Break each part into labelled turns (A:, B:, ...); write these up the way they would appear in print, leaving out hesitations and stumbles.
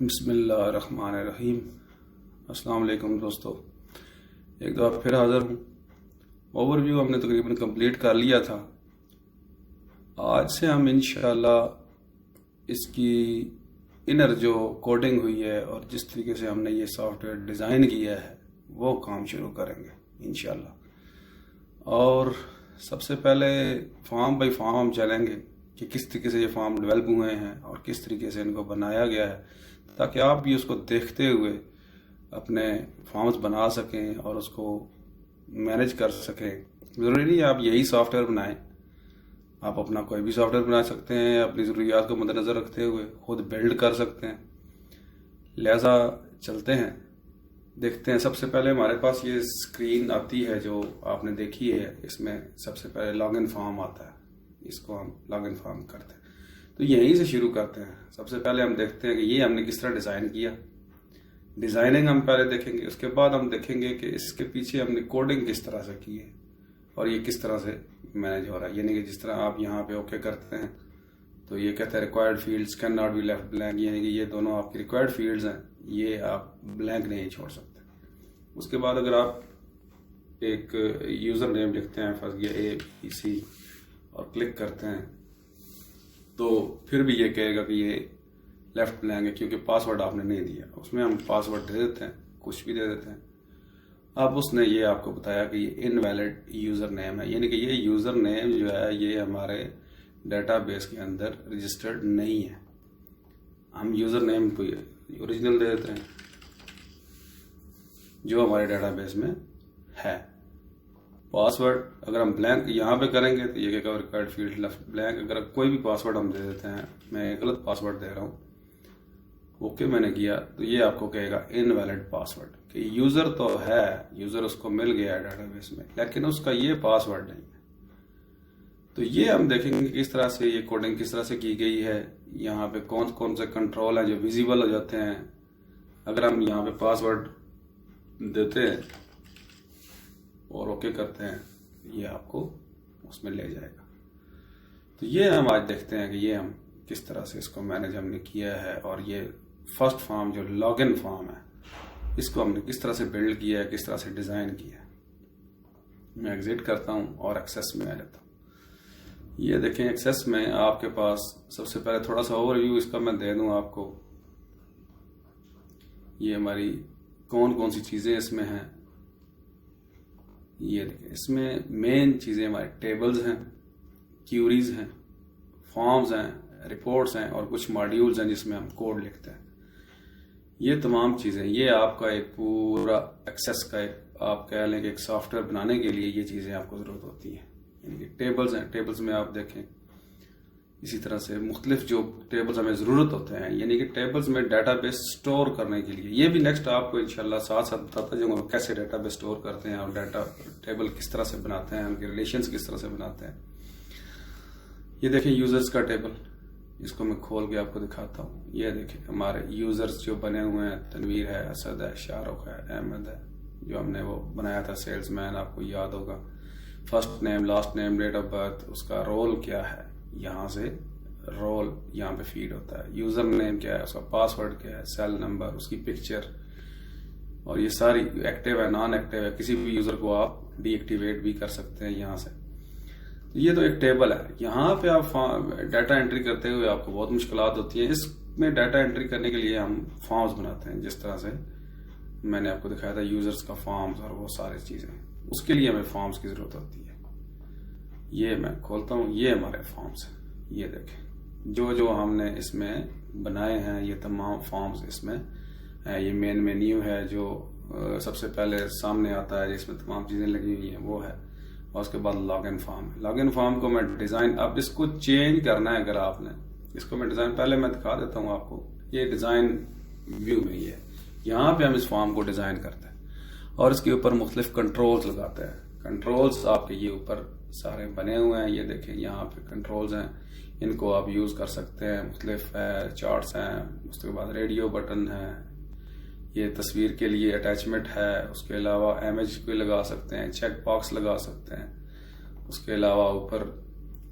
A: बिस्मिल्लाहिर्रहमानिर्रहीम। अस्सलाम वालेकुम दोस्तों, एक दफ़ा फिर हाज़िर हूँ। ओवरव्यू हमने तकरीबन कंप्लीट कर लिया था। आज से हम इंशाल्लाह इसकी इनर जो कोडिंग हुई है और जिस तरीके से हमने ये सॉफ्टवेयर डिज़ाइन किया है वो काम शुरू करेंगे इंशाल्लाह। और सबसे पहले फॉर्म बाई फॉर्म हम चलेंगे कि किस तरीके से ये फॉर्म डेवलप हुए हैं और किस तरीके से इनको बनाया गया है, ताकि आप भी उसको देखते हुए अपने फॉर्म्स बना सकें और उसको मैनेज कर सकें। ज़रूरी नहीं आप यही सॉफ्टवेयर बनाएं, आप अपना कोई भी सॉफ्टवेयर बना सकते हैं, अपनी ज़रूरियात को मद्देनज़र रखते हुए खुद बिल्ड कर सकते हैं। लिहाजा चलते हैं, देखते हैं। सबसे पहले हमारे पास ये स्क्रीन आती है जो आपने देखी है। इसमें सबसे पहले लॉगिन फॉर्म आता है, इसको हम लॉगिन फॉर्म करते हैं। तो यहीं से शुरू करते हैं। सबसे पहले हम देखते हैं कि ये हमने किस तरह डिज़ाइन किया। डिज़ाइनिंग हम पहले देखेंगे, उसके बाद हम देखेंगे कि इसके पीछे हमने कोडिंग किस तरह से की है और ये किस तरह से मैनेज हो रहा है। यानी कि जिस तरह आप यहाँ पे ओके करते हैं तो ये कहते हैं required fields can not be left blank, यानी कि ये दोनों आपकी रिक्वायर्ड फील्ड्स हैं, ये आप ब्लैंक नहीं छोड़ सकते। उसके बाद अगर आप एक यूज़र नेम लिखते हैं, फर्स्ट ये ABC और क्लिक करते हैं तो फिर भी ये कहेगा कि ये लेफ्ट ब्लैंक है क्योंकि पासवर्ड आपने नहीं दिया। उसमें हम पासवर्ड दे देते हैं, कुछ भी दे देते हैं। अब उसने ये आपको बताया कि ये इनवैलिड यूज़र नेम है, यानी कि ये यूज़र नेम जो है ये हमारे डेटाबेस के अंदर रजिस्टर्ड नहीं है। हम यूज़र नेम को ओरिजिनल दे देते हैं जो हमारे डेटाबेस में है। पासवर्ड अगर हम ब्लैंक यहाँ पे करेंगे तो ये क्या रिक्वायर्ड फील्ड लेफ्ट ब्लैंक। अगर कोई भी पासवर्ड हम दे देते हैं, मैं गलत पासवर्ड दे रहा हूँ, ओके मैंने किया, तो ये आपको कहेगा इनवैलिड पासवर्ड, कि यूज़र तो है, यूज़र उसको मिल गया है डेटाबेस में, लेकिन उसका ये पासवर्ड नहीं है। तो ये हम देखेंगे किस तरह से ये कोडिंग किस तरह से की गई है। यहाँ पे कौन कौन से कंट्रोल हैं जो विजिबल हो जाते हैं। अगर हम यहाँ पे पासवर्ड देते हैं और ओके करते हैं, ये आपको उसमें ले जाएगा। तो ये हम आज देखते हैं कि ये हम किस तरह से इसको मैनेज हमने किया है। और ये फर्स्ट फॉर्म जो लॉगिन फॉर्म है, इसको हमने किस तरह से बिल्ड किया है, किस तरह से डिज़ाइन किया है। मैं एग्जिट करता हूँ और एक्सेस में आ जाता हूँ। ये देखें, एक्सेस में आपके पास सबसे पहले थोड़ा सा ओवरव्यू इसका मैं दे दूँ आपको। ये हमारी कौन कौन सी चीज़ें इसमें हैं ये देखें। इसमें मेन चीज़ें हमारे टेबल्स हैं, क्यूरीज हैं, फॉर्म्स हैं, रिपोर्ट्स हैं और कुछ मॉड्यूल्स हैं जिसमें हम कोड लिखते हैं। ये तमाम चीज़ें, ये आपका एक पूरा एक्सेस का एक आप कह लें कि एक सॉफ्टवेयर बनाने के लिए ये चीज़ें आपको ज़रूरत होती हैं। यानी कि टेबल्स हैं, टेबल्स में आप देखें इसी तरह से मुख्तलिफ जो टेबल्स हमें ज़रूरत होते हैं, यानी कि टेबल्स में डेटाबेस स्टोर करने के लिए। ये भी नेक्स्ट आपको इंशाल्लाह साथ साथ बताता जाऊँगा कैसे डेटाबेस स्टोर करते हैं और डाटा टेबल किस तरह से बनाते हैं, उनके रिलेशंस किस तरह से बनाते हैं। ये देखें यूज़र्स का टेबल, इसको मैं खोल के आपको दिखाता हूँ। ये देखें हमारे यूज़र्स जो बने हुए हैं, तनवीर है, असद है, शाहरुख है, अहमद है, जो हमने वो बनाया था सेल्समैन, आपको याद होगा। First name, last name, date of birth, उसका रोल क्या है, यहाँ से रोल यहाँ पे फीड होता है। यूज़र नेम क्या है, उसका पासवर्ड क्या है, सेल नंबर, उसकी पिक्चर, और ये सारी एक्टिव है, नॉन एक्टिव है, किसी भी यूज़र को आप डीएक्टिवेट भी कर सकते हैं यहाँ से। ये तो एक टेबल है। यहाँ पे आप डाटा एंट्री करते हुए आपको बहुत मुश्किलात होती हैं। इसमें डाटा एंट्री करने के लिए हम फॉर्म्स बनाते हैं, जिस तरह से मैंने आपको दिखाया था यूज़र्स का फॉर्म्स और वो सारी चीज़ें। उसके लिए हमें फॉर्म्स की ज़रूरत होती है। ये मैं खोलता हूँ, ये हमारे फॉर्म्स हैं। ये देखें जो जो हमने इसमें बनाए हैं, ये तमाम फॉर्म्स इसमें है। ये मेन मेन्यू है जो सबसे पहले सामने आता है, जिसमें तमाम चीज़ें लगी हुई हैं, वो है। और उसके बाद लॉगिन फॉर्म है। लॉगिन फॉर्म को मैं डिज़ाइन, अब इसको चेंज करना है अगर आपने, इसको मैं डिज़ाइन पहले मैं दिखा देता हूँ आपको। ये डिज़ाइन व्यू में ही है, यहाँ पे हम इस फॉर्म को डिज़ाइन करते हैं और इसके ऊपर मुख्तलिफ कंट्रोल्स लगाते हैं। कंट्रोल्स आपके ये ऊपर सारे बने हुए हैं। ये देखें यहाँ पे कंट्रोल्स हैं, इनको आप यूज़ कर सकते हैं। मुख्तलिफ है, चार्ट्स हैं, उसके बाद रेडियो बटन है, ये तस्वीर के लिए अटैचमेंट है। उसके अलावा इमेज भी लगा सकते हैं, चेक बॉक्स लगा सकते हैं। उसके अलावा ऊपर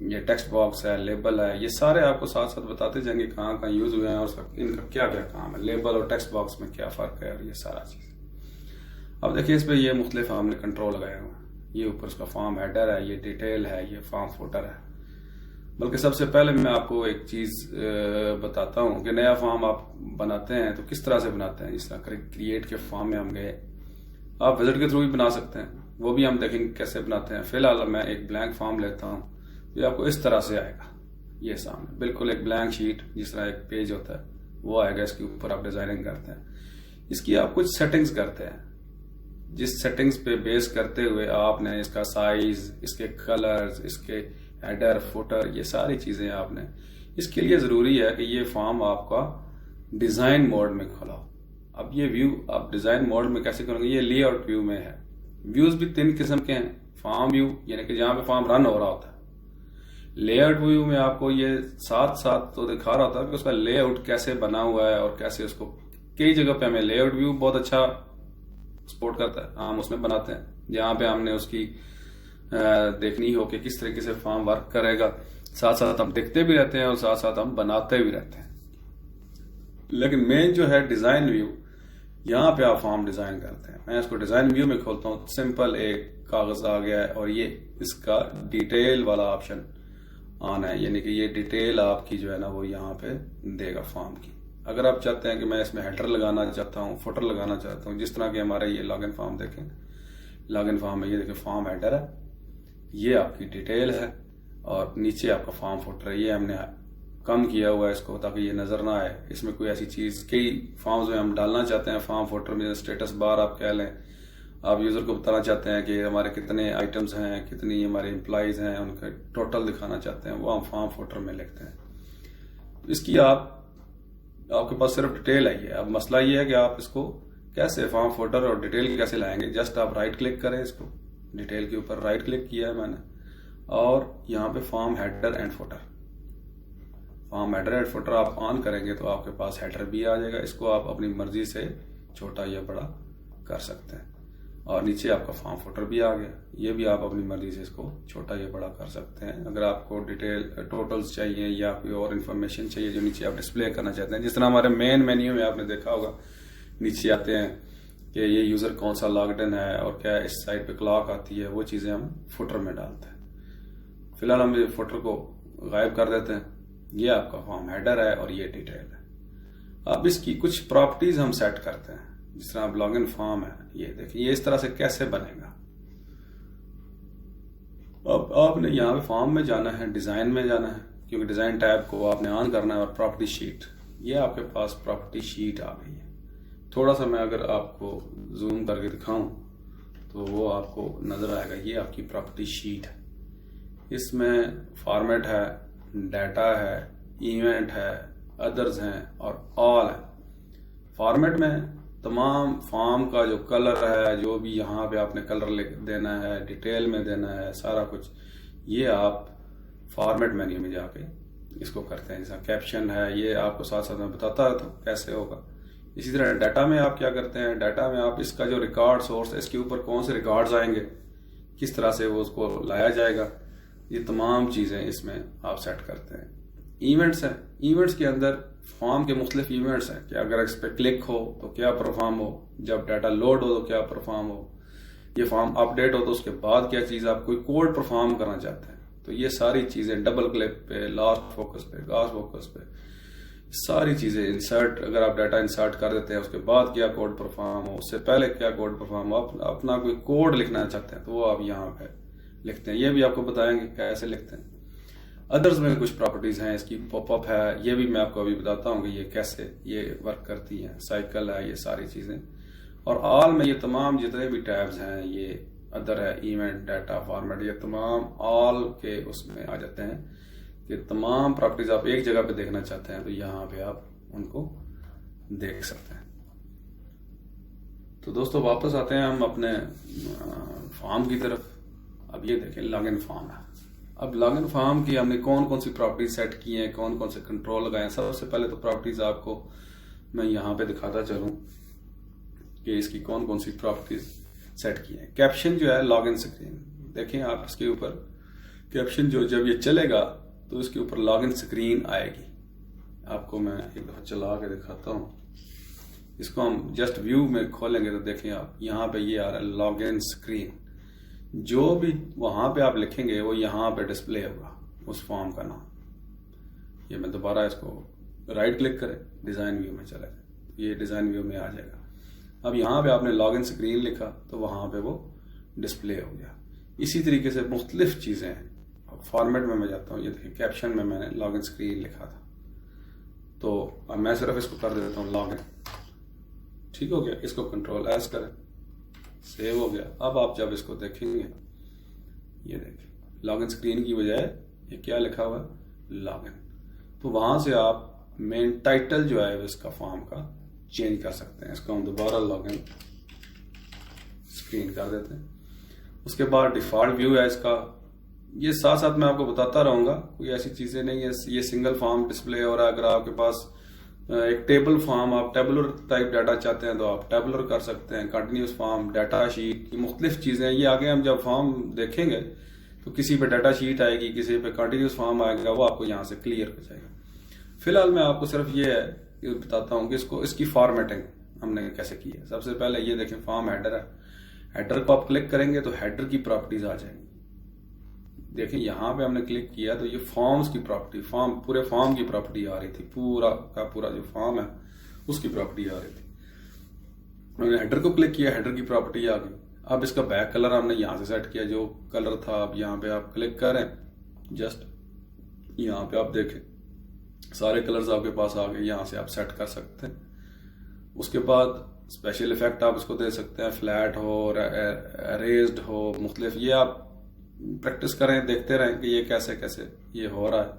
A: ये टेक्स्ट बॉक्स है, लेबल है, ये सारे आपको साथ साथ बताते जाएंगे कहाँ कहाँ यूज हुए हैं और इनका क्या क्या काम है, लेबल और टेक्स्ट बॉक्स में क्या फर्क है और ये सारा चीज। अब देखिए इस पे ये मुख्तलिफ हमने कंट्रोल लगाए हुए हैं। ये ऊपर उसका फॉर्म हेडर है, ये डिटेल है, ये फॉर्म फुटर है। बल्कि सबसे पहले मैं आपको एक चीज बताता हूँ कि नया फॉर्म आप बनाते हैं तो किस तरह से बनाते हैं। जिस तरह क्रिएट के फॉर्म में हम गए, आप विजिट के थ्रू भी बना सकते हैं, वो भी हम देखेंगे कैसे बनाते हैं। फिलहाल मैं एक ब्लैंक फॉर्म लेता हूँ, ये आपको इस तरह से आएगा। ये सामने बिल्कुल एक ब्लैंक शीट, जिस तरह एक पेज होता है वो आएगा। इसके ऊपर आप डिजाइनिंग करते हैं, इसकी आप कुछ सेटिंग्स करते हैं, जिस सेटिंग्स पे बेस करते हुए आपने इसका साइज, इसके कलर्स, इसके हेडर, फुटर, ये सारी चीजें आपने, इसके लिए जरूरी है कि ये फॉर्म आपका डिजाइन मोड में खोला हो। अब ये व्यू आप डिजाइन मोड में कैसे करेंगे, ये लेआउट व्यू में है। व्यूज भी 3 किस्म के हैं। फॉर्म व्यू यानी कि जहां पे फॉर्म रन हो रहा होता है। लेआउट व्यू में आपको ये साथ साथ तो दिखा रहा था कि उसका लेआउट कैसे बना हुआ है और कैसे उसको, कई जगह पे हमें लेआउट व्यू बहुत अच्छा सपोर्ट करता है, हम उसमें बनाते हैं जहां पे हमने उसकी देखनी हो कि किस तरीके से फॉर्म वर्क करेगा। साथ साथ हम देखते भी रहते हैं और साथ साथ हम बनाते भी रहते हैं। लेकिन मेन जो है डिजाइन व्यू, यहाँ पे आप फॉर्म डिजाइन करते हैं। मैं इसको डिजाइन व्यू में खोलता हूँ, सिंपल एक कागज आ गया है और ये इसका डिटेल वाला ऑप्शन ऑन है, यानी कि ये डिटेल आपकी जो है ना वो यहाँ पे देगा फॉर्म की। अगर आप चाहते हैं कि मैं इसमें हेडर लगाना चाहता हूँ, फुटर लगाना चाहता हूँ, जिस तरह के हमारे ये लॉगिन फॉर्म देखें, लॉगिन फॉर्म में ये देखें फॉर्म हेडर है, ये आपकी डिटेल है और नीचे आपका फॉर्म फुटर है। ये हमने कम किया हुआ है इसको ताकि ये नजर ना आए। इसमें कोई ऐसी चीज, कई फॉर्म्स में हम डालना चाहते हैं फॉर्म फुटर में स्टेटस बार आप कह लें, आप यूजर को बताना चाहते हैं कि हमारे कितने आइटम्स हैं, कितनी हमारे एम्प्लॉइज हैं, उनका टोटल दिखाना चाहते हैं, वो हम फॉर्म फुटर में लिखते हैं। इसकी आपके पास सिर्फ डिटेल आई है। अब मसला ये है कि आप इसको कैसे फॉर्म फुटर और डिटेल कैसे लाएंगे। जस्ट आप राइट क्लिक करें, इसको डिटेल के ऊपर राइट क्लिक किया है मैंने और यहाँ पे form header and footer, form header and footer आप ऑन करेंगे तो आपके पास हेडर भी आ जाएगा। इसको आप अपनी मर्जी से छोटा या बड़ा कर सकते हैं और नीचे आपका फॉर्म फुटर भी आ गया। ये भी आप अपनी मर्जी से इसको छोटा या बड़ा कर सकते हैं। अगर आपको डिटेल टोटल्स चाहिए या कोई और इन्फॉर्मेशन चाहिए जो नीचे आप डिस्प्ले करना चाहते हैं, जिस तरह हमारे मेन मेन्यू में आपने देखा होगा नीचे आते हैं कि ये यूजर कौन सा लॉग्ड इन है और क्या इस साइड पे क्लॉक आती है, वो चीजें हम फुटर में डालते हैं। फिलहाल हम ये फुटर को गायब कर देते हैं। ये आपका फॉर्म हेडर है और ये डिटेल है। अब इसकी कुछ प्रॉपर्टीज हम सेट करते हैं। जिस तरह आप लॉगिन फॉर्म है, ये देखिए ये इस तरह से कैसे बनेगा। अब आपने यहाँ पे फॉर्म में जाना है, डिजाइन में जाना है, क्योंकि डिजाइन टैब को आपने ऑन करना है और प्रॉपर्टी शीट, ये आपके पास प्रॉपर्टी शीट आ गई है। थोड़ा सा मैं अगर आपको जूम करके दिखाऊं तो वो आपको नजर आएगा। ये आपकी प्रॉपर्टी शीट है। इसमें फॉर्मेट है, डाटा है, इवेंट है, अदर्स हैं और ऑल है। फॉर्मेट में तमाम फॉर्म का जो कलर है, जो भी यहाँ पे आपने कलर देना है, डिटेल में देना है, सारा कुछ ये आप फॉर्मेट मेन्यू में जाके इसको करते हैं। जैसा कैप्शन है, ये आपको साथ साथ मैं बताता रहता हूँ कैसे होगा। इसी तरह डाटा में आप क्या करते हैं, डाटा में आप इसका जो रिकॉर्ड सोर्स है, इसके ऊपर कौन से रिकॉर्ड्स आएंगे, किस तरह से वो उसको लाया जाएगा, ये तमाम चीजें इसमें आप सेट करते हैं। इवेंट्स हैं, इवेंट्स के अंदर फॉर्म के मुख्तलिफ इवेंट्स हैं कि अगर इस पर क्लिक हो तो क्या परफॉर्म हो, जब डाटा लोड हो तो क्या परफॉर्म हो, ये फॉर्म अपडेट हो तो उसके बाद क्या चीज, आप कोई कोड परफॉर्म करना चाहते हैं तो ये सारी चीजें डबल क्लिक पे, लास्ट फोकस पे, गास फोकस पे, सारी चीजें इंसर्ट, अगर आप डाटा इंसर्ट कर देते हैं उसके बाद क्या कोड परफॉर्म हो, उससे पहले क्या कोड परफॉर्म हो, अपना कोई कोड लिखना चाहते हैं तो वो आप यहाँ पे लिखते हैं। ये भी आपको बताएंगे कैसे लिखते हैं। अदर्स में कुछ प्रॉपर्टीज हैं, इसकी पॉपअप है, ये भी मैं आपको अभी बताता हूँ कि ये कैसे ये वर्क करती है। साइकिल है, ये सारी चीजें। और ऑल में ये तमाम जितने भी टैब्स हैं, ये अदर है, इवेंट, डाटा, फॉर्मेट, ये तमाम ऑल के उसमें आ जाते हैं कि तमाम प्रॉपर्टीज आप एक जगह पे देखना चाहते हैं तो यहाँ पे आप उनको देख सकते हैं। तो दोस्तों वापस आते हैं हम अपने फॉर्म की तरफ। अब ये देखें लॉगिन फॉर्म है। अब लॉगिन फॉर्म की हमने कौन कौन सी प्रॉपर्टीज सेट की हैं, कौन कौन से कंट्रोल लगाए हैं। सबसे पहले तो प्रॉपर्टीज आपको मैं यहाँ पे दिखाता चलूं कि इसकी कौन कौन सी प्रॉपर्टीज सेट की हैं। कैप्शन जो है लॉगिन स्क्रीन, देखें आप इसके ऊपर कैप्शन जो जब ये चलेगा तो इसके ऊपर लॉगिन स्क्रीन आएगी। आपको मैं एक दफा चला के दिखाता हूँ। इसको हम जस्ट व्यू में खोलेंगे तो देखें आप, यहाँ पे ये आ रहा है लॉगिन स्क्रीन। जो भी वहां पे आप लिखेंगे वो यहाँ पे डिस्प्ले होगा उस फॉर्म का नाम। ये मैं दोबारा इसको राइट क्लिक करें, डिजाइन व्यू में चला जाए, ये डिजाइन व्यू में आ जाएगा। अब यहाँ पे आपने लॉगिन स्क्रीन लिखा तो वहां पे वो डिस्प्ले हो गया। इसी तरीके से मुख्तलिफ चीजें हैं। फॉर्मेट में मैं जाता हूँ, ये देखिए कैप्शन में मैंने लॉगिन स्क्रीन लिखा था, तो अब मैं सिर्फ इसको कर देता हूँ लॉगिन। ठीक हो गया। इसको कंट्रोल एस करें, सेव हो गया। अब आप जब इसको देखेंगे, ये देखिए लॉगिन स्क्रीन की बजाय ये क्या लिखा हुआ है, लॉगिन। तो वहां से आप मेन टाइटल जो है इसका फॉर्म का चेंज कर सकते हैं। इसको हम दोबारा लॉगिन स्क्रीन कर देते हैं। उसके बाद डिफॉल्ट व्यू है इसका। ये साथ साथ मैं आपको बताता रहूंगा, कोई ऐसी चीजें नहीं है। ये सिंगल फॉर्म डिस्प्ले हो रहा है। अगर आपके पास एक टेबल फॉर्म, आप टेबुलर टाइप डाटा चाहते हैं तो आप टेबुलर कर सकते हैं। कंटिन्यूस फॉर्म, डाटा शीट, ये मुख्तलिफ चीजें हैं। ये आगे हम जब फॉर्म देखेंगे तो किसी पे डाटा शीट आएगी, किसी पे कंटिन्यूस फॉर्म आएगा, वो आपको यहाँ से क्लियर हो जाएगा। फिलहाल मैं आपको सिर्फ ये बताता हूँ कि इसकी फॉर्मेटिंग हमने कैसे की है। सबसे पहले ये देखें फॉर्म हेडर है। हेडर को आप क्लिक करेंगे तो हेडर की प्रॉपर्टीज आ जाएंगी। देखिए यहाँ पे हमने क्लिक किया तो ये फॉर्म्स की प्रॉपर्टी, पूरे फॉर्म की प्रॉपर्टी आ रही थी। पूरा का पूरा जो फॉर्म है उसकी प्रॉपर्टी आ रही थी। मैंने हेडर को क्लिक किया, हेडर की प्रॉपर्टी आ गई। अब इसका बैक कलर हमने यहाँ से सेट किया, जो कलर था। अब यहाँ पे आप क्लिक करें, जस्ट यहाँ पे आप देखें सारे कलर्स आपके पास आ गए। यहाँ से आप सेट कर सकते हैं। उसके बाद स्पेशल इफेक्ट आप इसको दे सकते हैं, फ्लैट हो, रेज्ड हो, मुख्तलिफ। ये आप प्रैक्टिस करें, देखते रहें कि ये कैसे कैसे ये हो रहा है।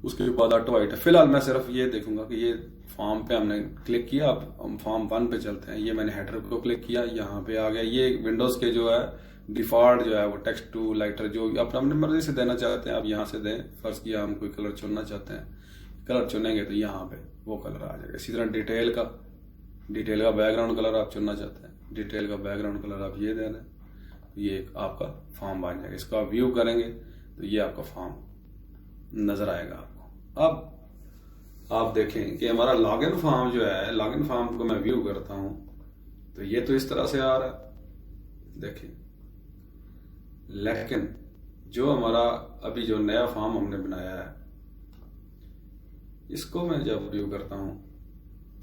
A: उसके बाद ऑटो हाइट है। फिलहाल मैं सिर्फ ये देखूंगा कि ये फॉर्म पे हमने क्लिक किया। अब हम फॉर्म 1 पे चलते हैं। ये मैंने हेडर को क्लिक किया, यहाँ पे आ गया। ये विंडोज के जो है डिफॉल्ट जो है वो टेक्स्ट टू लाइटर जो आप अपनी मर्जी से देना चाहते हैं आप यहाँ से दें। फर्ज किया हम कोई कलर चुनना चाहते हैं, कलर चुनेंगे तो यहाँ पे वो कलर आ जाएगा। इसी तरह डिटेल का बैकग्राउंड कलर आप चुनना चाहते हैं, डिटेल का बैकग्राउंड कलर आप ये दे दें, ये एक आपका फॉर्म बन जाएगा। इसको आप व्यू करेंगे तो ये आपका फॉर्म नजर आएगा आपको। अब आप देखें कि हमारा लॉगिन फॉर्म जो है, लॉगिन फॉर्म को मैं व्यू करता हूं तो ये तो इस तरह से आ रहा है, देखिए। लेकिन जो हमारा अभी जो नया फॉर्म हमने बनाया है, इसको मैं जब व्यू करता हूं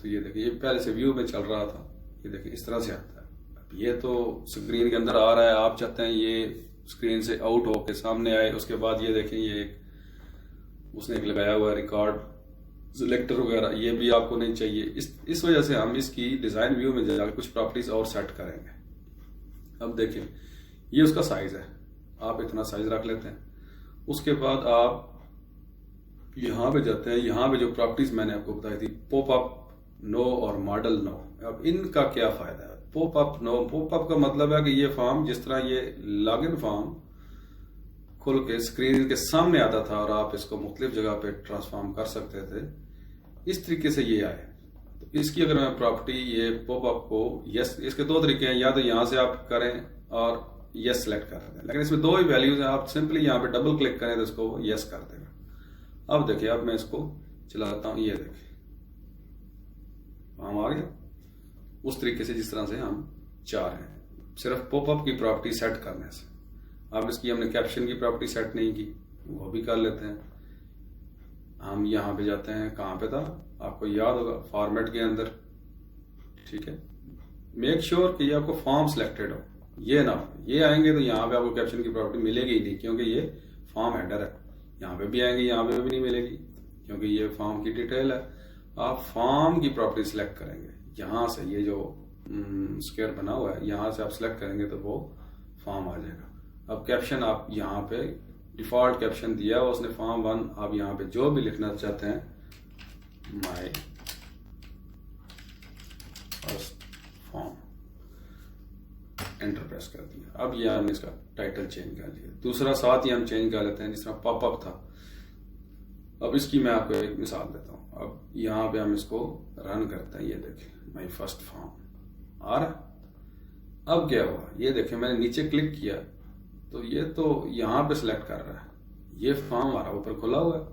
A: तो ये देखिए, ये पहले से व्यू में चल रहा था, ये देखिए इस तरह से आता है। ये तो स्क्रीन के अंदर आ रहा है, आप चाहते हैं ये स्क्रीन से आउट होकर सामने आए। उसके बाद ये देखें, ये उसने एक लगाया हुआ है रिकॉर्ड सिलेक्टर वगैरह, ये भी आपको नहीं चाहिए। इस वजह से हम इसकी डिजाइन व्यू में जाकर कुछ प्रॉपर्टीज और सेट करेंगे। अब देखें, ये उसका साइज है, आप इतना साइज रख लेते हैं। उसके बाद आप यहां पे जाते हैं। यहां पे जो प्रॉपर्टीज मैंने आपको बताई थी, पॉप अप नो और मॉडल नो, अब इनका क्या फायदा है? Pop up no, pop up का मतलब है कि ये फॉर्म, जिस तरह ये लॉगिन फॉर्म खुल के स्क्रीन के सामने आता था और आप इसको मुख्तलिफ जगह पे ट्रांसफॉर्म कर सकते थे, इस तरीके से ये आए। तो इसकी अगर मैं प्रॉपर्टी, ये पॉप अप को यस, इसके दो तरीके हैं, या तो यहां से आप करें और यस सेलेक्ट कर दें, लेकिन इसमें दो ही वैल्यूज हैं। आप सिंपली यहाँ पे डबल क्लिक करें तो इसको यस कर देगा। अब देखिए, अब मैं इसको चलाता हूं, ये देखिए फॉर्म आ गया उस तरीके से जिस तरह से हम चाह रहे हैं, सिर्फ पॉपअप की प्रॉपर्टी सेट करने से। अब इसकी हमने कैप्शन की प्रॉपर्टी सेट नहीं की, वो भी कर लेते हैं। हम यहाँ पे जाते हैं, कहाँ पे था आपको याद होगा, फॉर्मेट के अंदर, ठीक है। मेक श्योर कि ये आपको फॉर्म सिलेक्टेड हो, ये ना ये आएंगे तो यहाँ पे आपको कैप्शन की प्रॉपर्टी मिलेगी ही नहीं, क्योंकि ये फॉर्म हेडर है। यहाँ पे भी आएंगे, यहाँ पे भी नहीं मिलेगी, क्योंकि ये फॉर्म की डिटेल है। आप फॉर्म की प्रॉपर्टी सिलेक्ट करेंगे, यहां से ये जो स्क्वायर बना हुआ है, यहां से आप सिलेक्ट करेंगे तो वो फॉर्म आ जाएगा। अब कैप्शन आप यहाँ पे डिफॉल्ट कैप्शन दिया है उसने फॉर्म 1, आप यहाँ पे जो भी लिखना चाहते हैं, my first form, enter press कर दिया। अब ये हमने इसका टाइटल चेंज कर लिया। दूसरा साथ ही हम चेंज कर लेते हैं, जिस तरह पॉपअप था। अब इसकी मैं आपको एक मिसाल देता हूँ। अब यहाँ पे हम इसको रन करते हैं, ये देखिए माय फर्स्ट फॉर्म आ रहा। अब क्या हुआ, ये देखिए मैंने नीचे क्लिक किया तो ये तो यहाँ पे सिलेक्ट कर रहा है, ये फॉर्म हमारा ऊपर खुला हुआ है,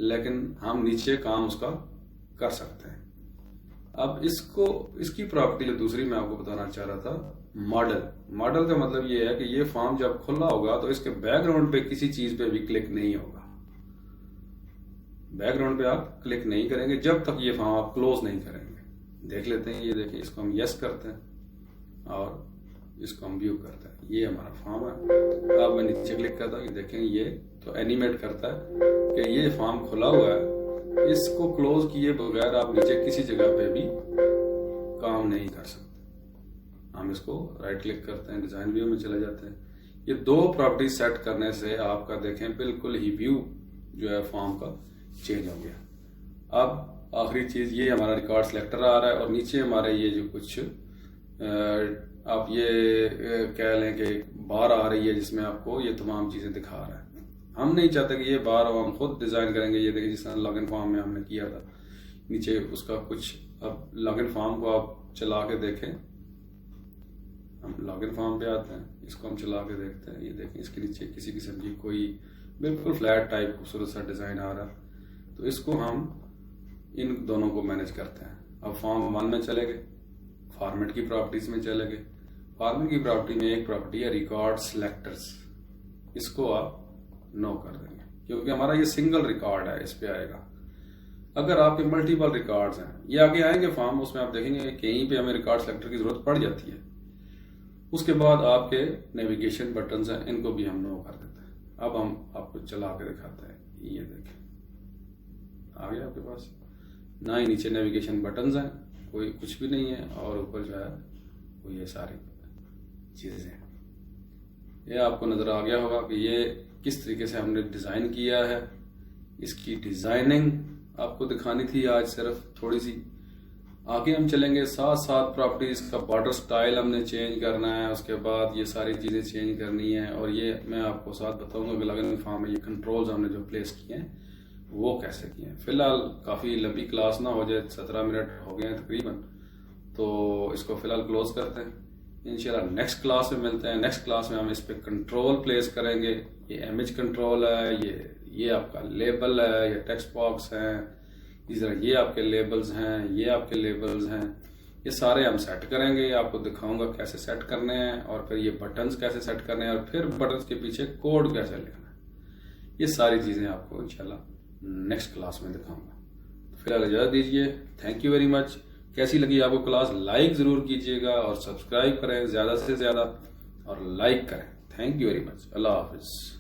A: लेकिन हम नीचे काम उसका कर सकते हैं। अब इसकी प्रॉपर्टी जो दूसरी मैं आपको बताना चाह रहा था, मॉडल का मतलब ये है कि ये फॉर्म जब खुला होगा तो इसके बैकग्राउंड पे किसी चीज पे भी क्लिक नहीं होगा। बैकग्राउंड पे आप क्लिक नहीं करेंगे जब तक ये फॉर्म आप क्लोज नहीं करेंगे। देख लेते हैं, ये देखिए, इसको हम यस करते हैं और इसको हम व्यू करते हैं। ये हमारा फॉर्म है। अब मैं नीचे क्लिक करता हूँ, ये देखें, ये तो एनिमेट करता है कि ये फॉर्म खुला हुआ है, इसको क्लोज किए बगैर आप नीचे किसी जगह पे भी काम नहीं कर सकते। हम इसको राइट क्लिक करते हैं, डिजाइन व्यू में चले जाते हैं। ये दो प्रॉपर्टी सेट करने से आपका देखें बिल्कुल ही व्यू जो है फॉर्म का चेंज हो गया। अब आखिरी चीज, ये हमारा रिकॉर्ड सिलेक्टर आ रहा है और नीचे हमारे ये जो कुछ आप ये कह लें कि बार आ रही है जिसमें आपको ये तमाम चीजें दिखा रहा है। हम नहीं चाहते कि ये बार हो, हम खुद डिजाइन करेंगे। ये देखिए, जिस तरह लॉगिन फॉर्म में हमने किया था, नीचे उसका कुछ, अब लॉगिन फॉर्म को आप चला के देखें, हम लॉगिन फॉर्म पे आते हैं, इसको हम चला के देखते हैं। ये देखें, इसके नीचे किसी किस्म की कोई बिल्कुल फ्लैट टाइप खूबसूरत सा डिजाइन आ रहा है। तो इसको हम इन दोनों को मैनेज करते हैं। अब फॉर्म 1 में चले गए, फॉर्मेट की प्रॉपर्टीज में चले गए। फॉर्मेट की प्रॉपर्टी में एक प्रॉपर्टी है रिकॉर्ड सिलेक्टर्स, इसको आप नो कर देंगे क्योंकि हमारा ये सिंगल रिकॉर्ड है, इस पे आएगा। अगर आपके मल्टीपल रिकॉर्ड्स हैं, ये आगे आएंगे फॉर्म, उसमें आप देखेंगे कहीं पे हमें रिकॉर्ड सिलेक्टर की जरूरत पड़ जाती है। उसके बाद आपके नेविगेशन बटन्स हैं, इनको भी हम नो कर देते हैं। अब हम आपको चला के दिखाते हैं, ये देखें, आ गया आपके पास। ना ही नीचे नेविगेशन बटन्स हैं, कोई कुछ भी नहीं है, और ऊपर जो है वो ये सारी चीजें हैं। ये आपको नजर आ गया होगा कि ये किस तरीके से हमने डिजाइन किया है। इसकी डिजाइनिंग आपको दिखानी थी आज सिर्फ थोड़ी सी। आगे हम चलेंगे, साथ साथ प्रॉपर्टीज का बॉर्डर स्टाइल हमने चेंज करना है, उसके बाद ये सारी चीजें चेंज करनी है। और ये मैं आपको साथ बताऊंगा कि लॉगिन फॉर्म में ये कंट्रोल्स हमने जो प्लेस किए हैं वो कैसे किए हैं। फिलहाल काफी लंबी क्लास ना हो जाए, 17 मिनट हो गए हैं तकरीबन, तो इसको फिलहाल क्लोज करते हैं। इंशाल्लाह नेक्स्ट क्लास में मिलते हैं। नेक्स्ट क्लास में हम इस पे कंट्रोल प्लेस करेंगे। ये इमेज कंट्रोल है, ये आपका लेबल है, ये टेक्स्ट बॉक्स है, इस तरह ये आपके लेबल्स हैं, ये आपके लेबल्स हैं, ये सारे हम सेट करेंगे। आपको दिखाऊंगा कैसे सेट करने हैं, और फिर ये बटन्स कैसे सेट करने हैं, और फिर बटन्स के पीछे कोड कैसे लिखना है। ये सारी चीजें आपको इंशाल्लाह नेक्स्ट क्लास में दिखाऊंगा। तो फिलहाल इजाजत दीजिए। Thank you very much. कैसी लगी आपको क्लास, लाइक जरूर कीजिएगा और सब्सक्राइब करें ज्यादा से ज्यादा और लाइक करें। Thank you very much. Allah Hafiz.